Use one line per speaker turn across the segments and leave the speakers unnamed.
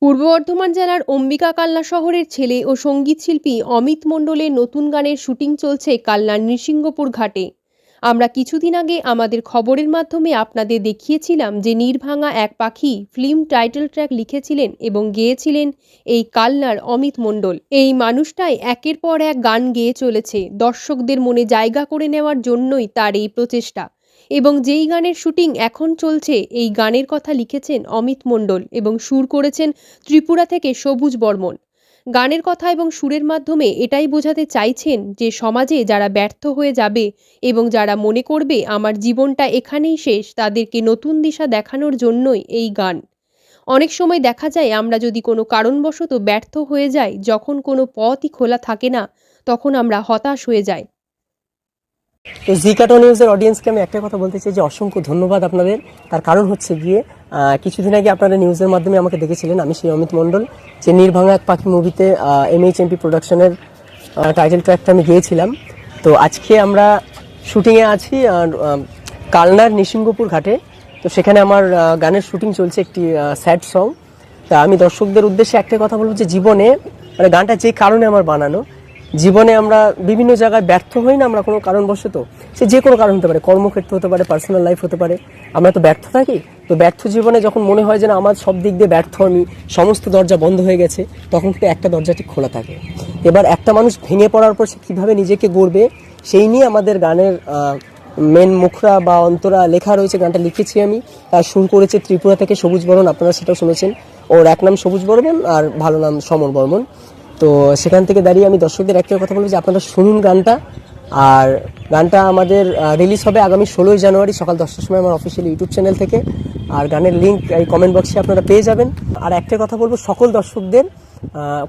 পূর্ব বর্ধমান জেলার অম্বিকা কালনা শহরের ছেলে ও সঙ্গীতশিল্পী অমিত মণ্ডলের নতুন গানের শুটিং চলছে কালনার নৃসিংহপুর ঘাটে। আমরা কিছুদিন আগে আমাদের খবরের মাধ্যমে আপনাদের দেখিয়েছিলাম যে নির্ভাঙা এক পাখি ফিল্ম টাইটেল ট্র্যাক লিখেছিলেন এবং গেয়েছিলেন এই কালনার অমিত মণ্ডল। এই মানুষটাই একের পর এক গান গেয়ে চলেছে। দর্শকদের মনে জায়গা করে নেওয়ার জন্যই তার এই প্রচেষ্টা। এবং যেই গানের শুটিং এখন চলছে, এই গানের কথা লিখেছেন অমিত মণ্ডল এবং সুর করেছেন ত্রিপুরা থেকে সবুজ বর্মন। গানের কথা এবং সুরের মাধ্যমে এটাই বোঝাতে চাইছেন যে সমাজে যারা ব্যর্থ হয়ে যাবে এবং যারা মনে করবে আমার জীবনটা এখানেই শেষ, তাদেরকে নতুন দিশা দেখানোর জন্যই এই গান। অনেক সময় দেখা যায় আমরা যদি কোনো কারণবশত ব্যর্থ হয়ে যাই, যখন কোনো পথই খোলা থাকে না, তখন আমরা হতাশ হয়ে যাই।
তো জি কাটো নিউজের অডিয়েন্সকে আমি একটা কথা বলতে চাই যে অসংখ্য ধন্যবাদ আপনাদের। তার কারণ হচ্ছে গিয়ে কিছুদিন আগে আপনারা নিউজের মাধ্যমে আমাকে দেখেছিলেন, আমি সেই অমিত মণ্ডল, যে নির্ভাঙা এক পাখি মুভিতে MHMP প্রোডাকশনের টাইটেল ট্র্যাকটা আমি গিয়েছিলাম। তো আজকে আমরা শুটিংয়ে আছি কালনার নৃসিংহপুর ঘাটে। তো সেখানে আমার গানের শুটিং চলছে, একটি স্যাড সং। তা আমি দর্শকদের উদ্দেশ্যে একটা কথা বলবো যে জীবনে মানে গানটা যে কারণে আমার বানানো, জীবনে আমরা বিভিন্ন জায়গায় ব্যর্থ হই না আমরা কোনো কারণবশত, সে যে কোনো কারণ হতে পারে, কর্মক্ষেত্র হতে পারে, পার্সোনাল লাইফ হতে পারে, আমরা তো ব্যর্থ থাকি। তো ব্যর্থ জীবনে যখন মনে হয় যে না আমার সব দিক দিয়ে ব্যর্থ, আমি সমস্ত দরজা বন্ধ হয়ে গেছে, তখন কিন্তু একটা দরজা ঠিক খোলা থাকে। এবার একটা মানুষ ভেঙে পড়ার পর সে কীভাবে নিজেকে গড়বে সেই নিয়ে আমাদের গানের মেন মুখরা বা অন্তরা লেখা রয়েছে। গানটা লিখেছি আমি, তার সুর করেছে ত্রিপুরা থেকে সবুজ বর্মন, আপনারা সেটাও শুনেছেন। ওর এক নাম সবুজ বর্মন আর ভালো নাম সমর বর্মন। তো সেখান থেকে দাঁড়িয়ে আমি দর্শকদের একটা কথা বলবো যে আপনারা শুনুন গানটা। আর গানটা আমাদের রিলিজ হবে আগামী 16ই জানুয়ারি সকাল 10টার সময় আমার অফিসিয়াল ইউটিউব চ্যানেল থেকে। আর গানের লিঙ্ক এই কমেন্ট বক্সে আপনারা পেয়ে যাবেন। আর একটা কথা বলবো সকল দর্শকদের,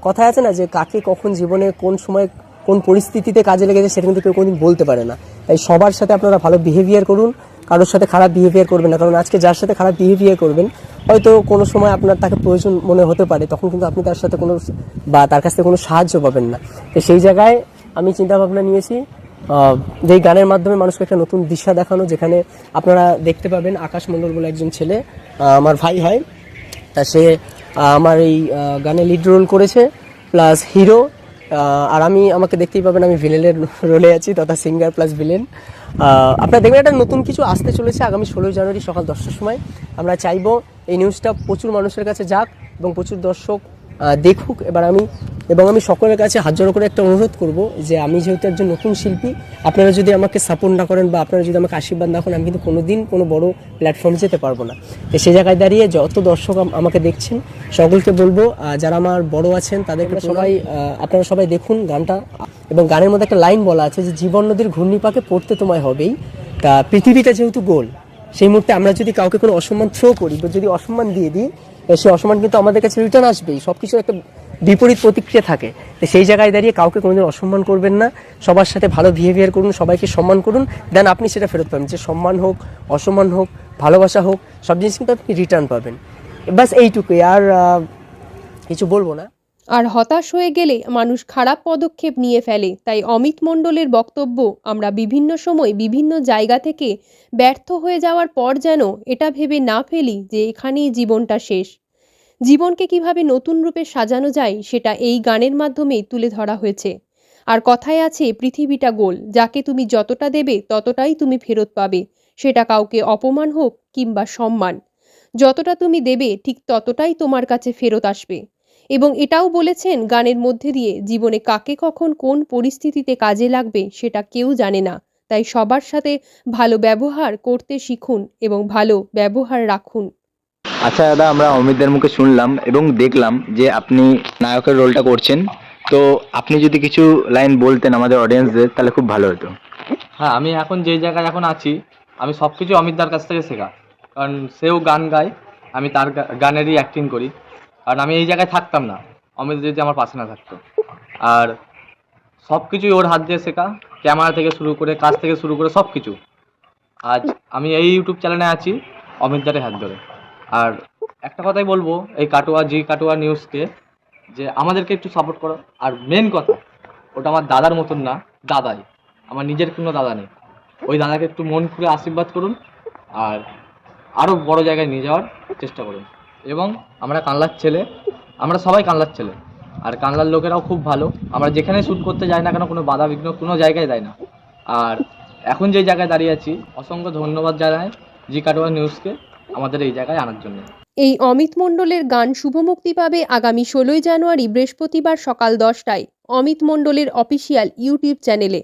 কথায় আছে না যে কাকে কখন জীবনে কোন সময় কোন পরিস্থিতিতে কাজে লেগেছে সেটা কিন্তু কেউ কোনোদিন বলতে পারে না। তাই সবার সাথে আপনারা ভালো বিহেভিয়ার করুন, কারোর সাথে খারাপ বিহেভিয়ার করবেন না। কারণ আজকে যার সাথে খারাপ বিহেভিয়ার করবেন, হয়তো কোনো সময় আপনার তাকে প্রয়োজন মনে হতে পারে, তখন কিন্তু আপনি তার সাথে কোনো বা তার কাছ থেকে কোনো সাহায্য পাবেন না। তো সেই জায়গায় আমি চিন্তা ভাবনা নিয়েছি যে গানের মাধ্যমে মানুষকে একটা নতুন দিশা দেখানো, যেখানে আপনারা দেখতে পাবেন আকাশ মণ্ডল বলে একজন ছেলে, আমার ভাই হয়, তা সে আমার এই গানে লিড রোল করেছে প্লাস হিরো। আর আমাকে দেখতেই পাবেন আমি ভিলেনের রোলে আছি, তথা সিঙ্গার প্লাস ভিলেন। আপনারা দেখবেন একটা নতুন কিছু আসতে চলেছে আগামী 16ই জানুয়ারি সকাল 10টার সময়। আমরা চাইবো এই নিউজটা প্রচুর মানুষের কাছে যাক এবং প্রচুর দর্শক দেখুক। আমি সকলের কাছে হাত জড়ো করে একটা অনুরোধ করব যে আমি যেহেতু একজন নতুন শিল্পী, আপনারা যদি আমাকে সাপোর্ট না করেন বা আপনারা যদি আমাকে আশীর্বাদ না করেন, আমি কিন্তু কোনোদিন কোনো বড় প্ল্যাটফর্মে যেতে পারবো না। তো সেই জায়গায় দাঁড়িয়ে যত দর্শক আমাকে দেখছেন সকলকে বলবো, যারা আমার বড় আছেন তাদেরকে আপনারা সবাই দেখুন গানটা। এবং গানের মধ্যে একটা লাইন বলা আছে যে জীবন নদীর ঘূর্ণিপাকে পড়তে তোমায় হবেই। তা পৃথিবীটা যেহেতু গোল, সেই মুহূর্তে আমরা যদি কাউকে কোনো অসম্মান থ্রো করি বা যদি অসম্মান দিয়ে দিই, সেই অসম্মান কিন্তু আমাদের কাছে রিটার্ন আসবেই। সব কিছুর একটা বিপরীত প্রতিক্রিয়া থাকে। তো সেই জায়গায় দাঁড়িয়ে কাউকে কোনোদিন অসম্মান করবেন না, সবার সাথে ভালো বিহেভিয়ার করুন, সবাইকে সম্মান করুন, দেন আপনি সেটা ফেরত পাবেন। যে সম্মান হোক, অসম্মান হোক, ভালোবাসা হোক, সব জিনিস কিন্তু আপনি রিটার্ন পাবেন। বাস এইটুকুই, আর কিছু বলবো না।
আর হতাশ হয়ে গেলে মানুষ খারাপ পদক্ষেপ নিয়ে ফেলে। তাই অমিত মণ্ডলের বক্তব্য, আমরা বিভিন্ন সময় বিভিন্ন জায়গা থেকে ব্যর্থ হয়ে যাওয়ার পর যেন এটা ভেবে না ফেলি যে এখানেই জীবনটা শেষ। জীবনকে কিভাবে নতুন রূপে সাজানো যায় সেটা এই গানের মাধ্যমেই তুলে ধরা হয়েছে। আর কথায় আছে পৃথিবীটা গোল, যাকে তুমি যতটা দেবে ততটাই তুমি ফেরত পাবে, সেটা কাউকে অপমান হোক কিংবা সম্মান। যতটা তুমি দেবে ঠিক ততটাই তোমার কাছে ফেরত আসবে। এবং এটাও বলেছেন গানের মধ্যে দিয়ে, জীবনে কাকে কখন কোন পরিস্থিতিতে কাজে লাগবে সেটা কেউ জানে না। তাই সবার সাথে ভালো ব্যবহার করতে শিখুন এবং ভালো ব্যবহার রাখুন।
আচ্ছা দাদা, আমরা অমিতদের মুখে শুনলাম এবং দেখলাম যে আপনি নায়কের রোলটা করছেন। তো আপনি যদি কিছু লাইন বলতেন আমাদের অডিয়েন্সদের তাহলে খুব ভালো হতো।
হ্যাঁ, আমি এখন যেই জায়গায় এখন আছি, আমি সব কিছু অমিতদার কাছ থেকে শেখা। কারণ সেও গান গায়, আমি তার গানেরই অ্যাক্টিং করি। কারণ আমি এই জায়গায় থাকতাম না অমিত যদি আমার পাশে না থাকতো। আর সব কিছুই ওর হাত দিয়ে শেখা, ক্যামেরা থেকে শুরু করে, কাজ থেকে শুরু করে সব কিছু। আজ আমি এই ইউটিউব চ্যানেলে আছি অমিতদারের হাত ধরে। আর একটা কথাই বলবো এই কাটোয়া নিউজকে, যে আমাদেরকে একটু সাপোর্ট করো। আর মেন কথা, ওটা আমার দাদার মতন না, দাদাই, আমার নিজের কোনো দাদা নেই। ওই দাদাকে একটু মন খুলে আশীর্বাদ করুন আর আরও বড় জায়গায় নিয়ে যাওয়ার চেষ্টা করুন। এবং আমরা কানলার ছেলে, আমরা সবাই কানলার ছেলে, আর কানলার লোকেরাও খুব ভালো। আমরা যেখানে শ্যুট করতে যাই না কেন কোনো বাধা বিঘ্ন কোনো জায়গায় দেয় না। আর এখন যে জায়গায় দাঁড়িয়ে আছি, অসংখ্য ধন্যবাদ জানাই জি কাটোয়া নিউজকে আমাদের এই জায়গায় আনার জন্য।
এই অমিত মণ্ডলের গান শুভ মুক্তি পাবে আগামী 16ই জানুয়ারি বৃহস্পতিবার সকাল 10টায় অমিত মণ্ডলের অফিসিয়াল ইউটিউব চ্যানেলে,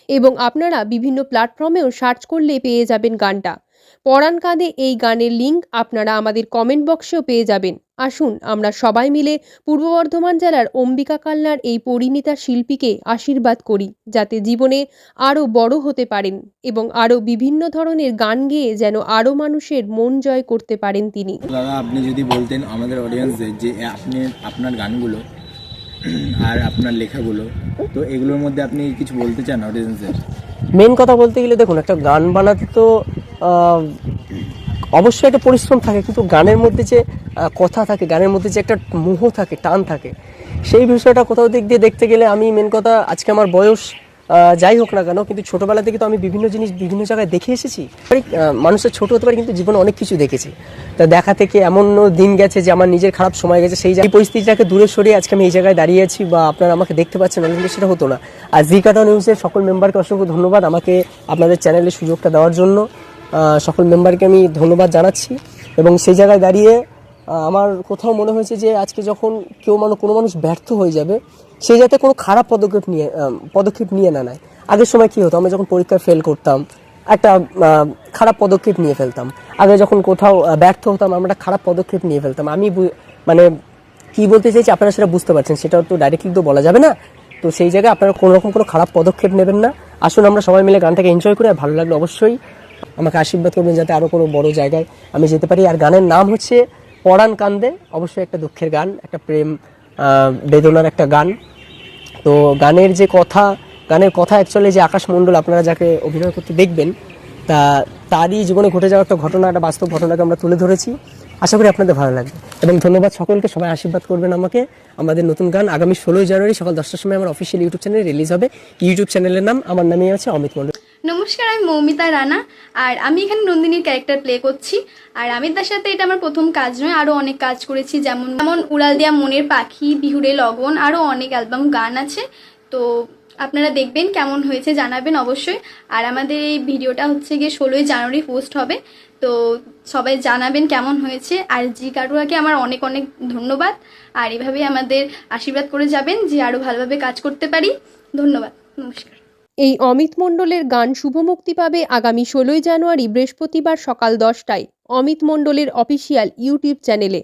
এবং আপনারা বিভিন্ন প্ল্যাটফর্মেও সার্চ করলে পেয়ে যাবেন গানটা। পরাণ কাঁধে এই গানের লিঙ্ক আপনারা আমাদের কমেন্ট বক্সেও পেয়ে যাবেন। আসুন আমরা সবাই মিলে পূর্ব বর্ধমান জেলার অম্বিকা কালনার এই পরিণীতা শিল্পীকে আশীর্বাদ করি, যাতে জীবনে আরও বড় হতে পারেন এবং আরও বিভিন্ন ধরনের গান গেয়ে যেন আরও মানুষের মন জয় করতে পারেন তিনি।
দাদা, আপনি যদি বলতেন আমাদের অডিয়েন্সদের যে আপনার গানগুলো আর আপনার লেখাগুলো, তো এগুলোর মধ্যে আপনি কিছু বলতে চান অডিয়েন্সদের?
মেন কথা বলতে গেলে দেখুন, একটা গান বানাতে তো অবশ্যই একটা পরিশ্রম থাকে, কিন্তু গানের মধ্যে যে কথা থাকে, গানের মধ্যে যে একটা মোহ থাকে, টান থাকে, সেই বিষয়টা কোথাও দিক দিয়ে দেখতে গেলে আমি মেন কথা, আজকে আমার বয়স যাই হোক না কেন, কিন্তু ছোটোবেলা থেকে তো আমি বিভিন্ন জিনিস বিভিন্ন জায়গায় দেখে এসেছি। মানুষের ছোট হতে পারে, কিন্তু জীবনে অনেক কিছু দেখেছি। তা দেখা থেকে এমনও দিন গেছে যে আমার নিজের খারাপ সময় গেছে, সেই পরিস্থিতিটাকে দূরে সরিয়ে আজকে আমি এই জায়গায় দাঁড়িয়ে আছি, বা আপনারা আমাকে দেখতে পাচ্ছেন, কিন্তু সেটা হতো না। আর জি কাটোয়া নিউজের সকল মেম্বারকে অসংখ্য ধন্যবাদ আমাকে আপনাদের চ্যানেলে সুযোগটা দেওয়ার জন্য। সকল মেম্বারকে আমি ধন্যবাদ জানাচ্ছি। এবং সেই জায়গায় দাঁড়িয়ে আমার কোথাও মনে হয়েছে যে আজকে যখন কোনো মানুষ ব্যর্থ হয়ে যাবে, সে যাতে কোনো খারাপ পদক্ষেপ নিয়ে না নেয়। আগের সময় কী হতো, আমরা যখন পরীক্ষায় ফেল করতাম একটা খারাপ পদক্ষেপ নিয়ে ফেলতাম। আগে যখন কোথাও ব্যর্থ হতাম আমরা একটা খারাপ পদক্ষেপ নিয়ে ফেলতাম। আমি মানে কী বলতে চাইছি আপনারা সেটা বুঝতে পারছেন, সেটা তো ডাইরেক্টলি তো বলা যাবে না। তো সেই জায়গায় আপনারা কোনো রকম কোনো খারাপ পদক্ষেপ নেবেন না। আসুন আমরা সবাই মিলে গানটাকে এনজয় করি, আর ভালো লাগলে অবশ্যই আমাকে আশীর্বাদ করবেন যাতে আরও কোনো বড় জায়গায় আমি যেতে পারি। আর গানের নাম হচ্ছে পরাণ কান্দে, অবশ্যই একটা দুঃখের গান, একটা প্রেম বেদনার একটা গান। তো গানের কথা অ্যাকচুয়ালি যে আকাশ মণ্ডল, আপনারা যাকে অভিনয় করতে দেখবেন, তারই জীবনে ঘটে যাওয়া একটা ঘটনা, একটা বাস্তব ঘটনাকে আমরা তুলে ধরেছি। আশা করি আপনাদের ভালো লাগবে, এবং ধন্যবাদ সকলকে। সবাই আশীর্বাদ করবেন আমাকে। আমাদের নতুন গান আগামী 16ই জানুয়ারি সকাল 10টার সময় আমার অফিসিয়াল ইউটিউব চ্যানেলে রিলিজ হবে। ইউটিউব চ্যানেলের নাম আমার নামই আছে, অমিত মণ্ডল।
নমস্কার, আমি মৌমিতা রানা, আর আমি এখানে নন্দিনীর ক্যারেক্টার প্লে করছি। আর আমিরদার সাথে এটা আমার প্রথম কাজ নয়, আরও অনেক কাজ করেছি, যেমন উড়াল দিয়া মনের পাখি, বিহুরে লগন, আরও অনেক অ্যালবাম গান আছে। তো আপনারা দেখবেন, কেমন হয়েছে জানাবেন অবশ্যই। আর আমাদের এই ভিডিওটা হচ্ছে গিয়ে 16ই জানুয়ারি পোস্ট হবে, তো সবাই জানাবেন কেমন হয়েছে। আর জি কাটোয়াকে আমার অনেক অনেক ধন্যবাদ, আর এভাবেই আমাদের আশীর্বাদ করে যাবেন যে আরও ভালোভাবে কাজ করতে পারি। ধন্যবাদ, নমস্কার।
এই অমিত মণ্ডলের গান শুভ মুক্তি পাবে আগামী 16ই জানুয়ারি বৃহস্পতিবার সকাল 10টায় অমিত মণ্ডলের অফিসিয়াল ইউটিউব চ্যানেলে।